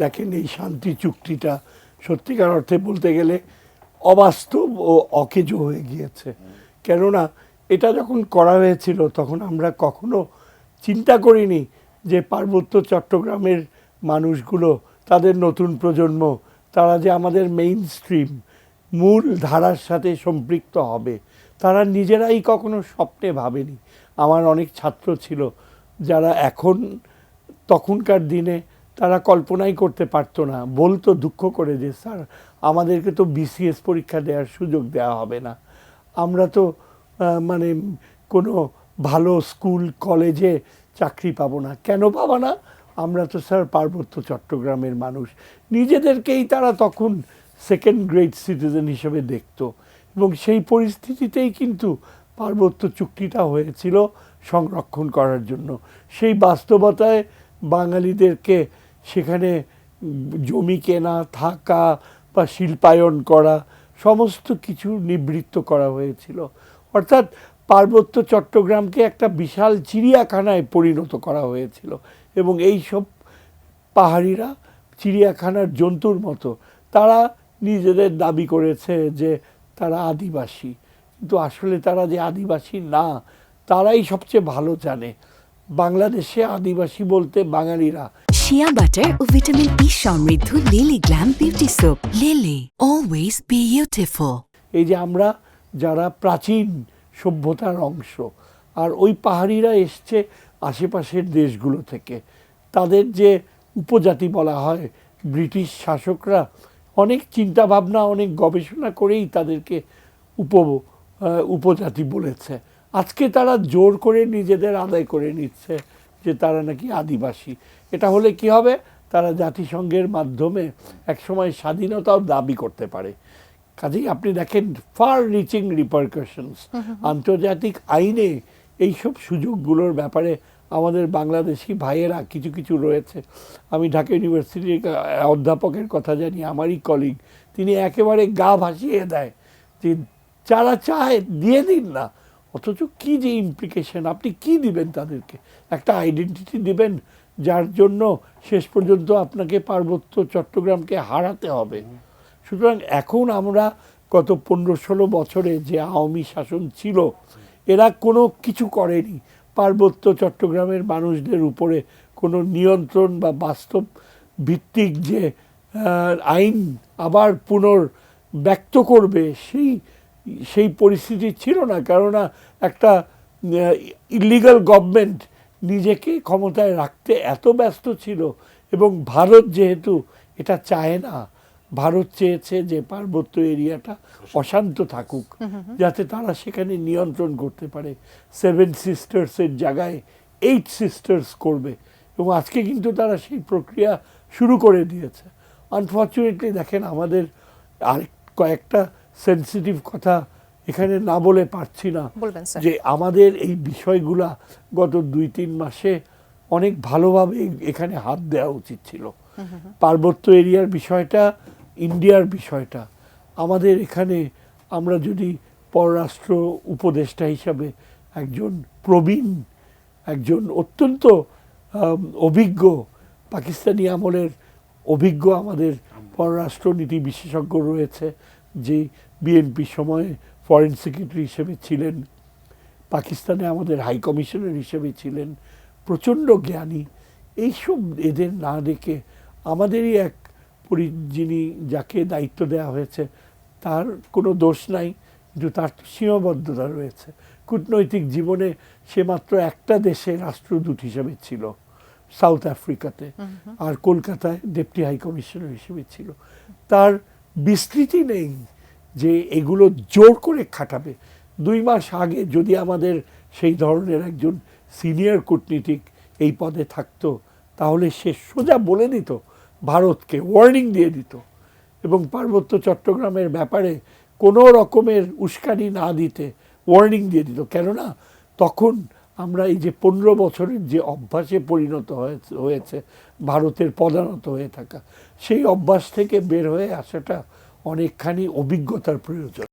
দেখেন এই শান্তি চুক্তিটা সত্যিকার অর্থে বলতে গেলে অবাস্তব ও অকেজো হয়ে গিয়েছে। কেননা এটা যখন করা হয়েছিল তখন আমরা কখনো চিন্তা করিনি যে পার্বত্য চট্টগ্রামের মানুষগুলো, তাদের নতুন প্রজন্ম, তারা যে আমাদের মেইন স্ট্রিম মূল ধারার সাথে সম্পৃক্ত হবে, তারা নিজেরাই কখনো স্বপ্নে ভাবেনি। আমার অনেক ছাত্র ছিল যারা এখন তখনকার দিনে তারা কল্পনাই করতে পারতো না, বলতো দুঃখ করে যে স্যার আমাদেরকে তো বিসিএস পরীক্ষা দেওয়ার সুযোগ দেওয়া হবে না, আমরা তো মানে কোনো ভালো স্কুল কলেজে চাকরি পাবো না। কেন পাবো না? আমরা তো স্যার পার্বত্য চট্টগ্রামের মানুষ। নিজেদেরকেই তারা তখন সেকেন্ড গ্রেড সিটিজেন হিসেবে দেখতো, এবং সেই পরিস্থিতিতেই কিন্তু পার্বত্য চুক্তিটা হয়েছিল সংরক্ষণ করার জন্য। সেই বাস্তবতায় বাঙালিদেরকে সেখানে জমি কেনা, থাকা বা শিল্পায়ন করা সমস্ত কিছু নিবৃত্ত করা হয়েছিল। অর্থাৎ পার্বত্য চট্টগ্রামকে একটা বিশাল চিড়িয়াখানায় পরিণত করা হয়েছিল, এবং এই সব পাহাড়িরা চিড়িয়াখানার জন্তুর মতো তারা নিজেদের দাবি করেছে যে তারা আদিবাসী, কিন্তু আসলে তারা যে আদিবাসী না, তারাই সবচেয়ে ভালো জানে। বাংলাদেশে আদিবাসী বলতে বাঙালিরা। শিয়া বাটার ও ভিটামিন ই সমৃদ্ধ lily glam beauty soap. Lily, always beautiful. এই যে আমরা যারা প্রাচীন সভ্যতার অংশ, আর ওই পাহাড়িরা এসছে আশেপাশের দেশগুলো থেকে। তাদের যে উপজাতি বলা হয়, ব্রিটিশ শাসকরা অনেক চিন্তাভাবনা, অনেক গবেষণা করেই তাদেরকে উপজাতি বলেছে। আজকে তারা জোর করে নিজেদের আদায় করে নিচ্ছে যে তারা নাকি আদিবাসী। এটা হলে কি হবে? তারা জাতিসংঘের মাধ্যমে একসময় স্বাধীনতাও দাবি করতে পারে। কাজেই আপনি দেখেন ফার রিচিং রিপারকাশনস। আন্তর্জাতিক আইনে এইসব সুযোগগুলোর ব্যাপারে আমাদের বাংলাদেশি ভাইয়েরা কিছু কিছু রয়েছে। আমি ঢাকা ইউনিভার্সিটির অধ্যাপকের কথা জানি, আমারই কলিগ, তিনি একেবারে গা ভাসিয়ে দেয় যে যারা চায় দিয়ে দিন না, অথচ কী যে ইমপ্লিকেশন, আপনি কি দিবেন তাদেরকে? একটা আইডেন্টিটি দিবেন যার জন্য শেষ পর্যন্ত আপনাকে পার্বত্য চট্টগ্রামকে হারাতে হবে। সুতরাং এখন আমরা গত 15-16 বছরে যে আওয়ামী শাসন ছিল, এরা কোনো কিছু করেনি পার্বত্য চট্টগ্রামের মানুষদের উপরে কোনো নিয়ন্ত্রণ বা বাস্তব ভিত্তিক যে আইন আবার পুনর্ব্যক্ত করবে সেই পরিস্থিতি ছিল না। কেননা একটা ইলিগাল গভর্নমেন্ট নিজেকে ক্ষমতায় রাখতে এত ব্যস্ত ছিল, এবং ভারত যেহেতু এটা চায় না, ভারত চেয়েছে যে পার্বত্য এরিয়াটা অশান্ত থাকুক, যাতে তারা সেখানে নিয়ন্ত্রণ করতে পারে। 7 সিস্টার্সের জায়গায় 8 সিস্টার্স করবে, এবং আজকে কিন্তু তারা সেই প্রক্রিয়া শুরু করে দিয়েছে। আনফর্চুনেটলি দেখেন, আমাদের আরেক কয়েকটা সেন্সিটিভ কথা এখানে না বলে পারছি না, যে আমাদের এই বিষয়গুলা গত 2-3 মাসে অনেক ভালোভাবে এখানে হাত দেওয়া উচিত ছিল। পার্বত্য এরিয়ার বিষয়টা, ইন্ডিয়ার বিষয়টা আমাদের এখানে, আমরা যদি পররাষ্ট্র উপদেষ্টা হিসাবে একজন প্রবীণ, একজন অত্যন্ত অভিজ্ঞ, পাকিস্তানি আমলের অভিজ্ঞ আমাদের পররাষ্ট্রনীতি বিশেষজ্ঞ রয়েছে, যে বিএনপি সময়ে ফরেন সেক্রেটারি হিসেবে ছিলেন, পাকিস্তানে আমাদের হাই কমিশনার হিসেবে ছিলেন, প্রচণ্ড জ্ঞানী। এইসব এদের না দেখে আমাদেরই এক যিনি যাকে দায়িত্ব দেওয়া হয়েছে, তার কোনো দোষ নাই, কিন্তু তার সীমাবদ্ধতা রয়েছে। কূটনৈতিক জীবনে সে মাত্র একটা দেশে রাষ্ট্রদূত হিসেবে ছিল, সাউথ আফ্রিকাতে, আর কলকাতায় ডেপুটি হাই কমিশনার হিসেবে ছিল। তার বিস্তৃতি নেই যে এগুলো জোর করে খাটাবে। 2 মাস আগে যদি আমাদের সেই ধরনের একজন সিনিয়র কূটনীতিক এই পদে থাকতো, তাহলে সে সোজা বলে দিত, ভারতকে ওয়ার্নিং দিয়ে দিত, এবং পার্বত্য চট্টগ্রামের ব্যাপারে কোনো রকমের উস্কানি না দিতে ওয়ার্নিং দিয়ে দিত। কেননা তখন আমরা এই যে 15 বছরের যে অভ্যাসে পরিণত হয়েছে ভারতের পদানত হয়ে থাকা, সেই অভ্যাস থেকে বের হয়ে আসাটা অনেকখানি অভিজ্ঞতার প্রয়োজন।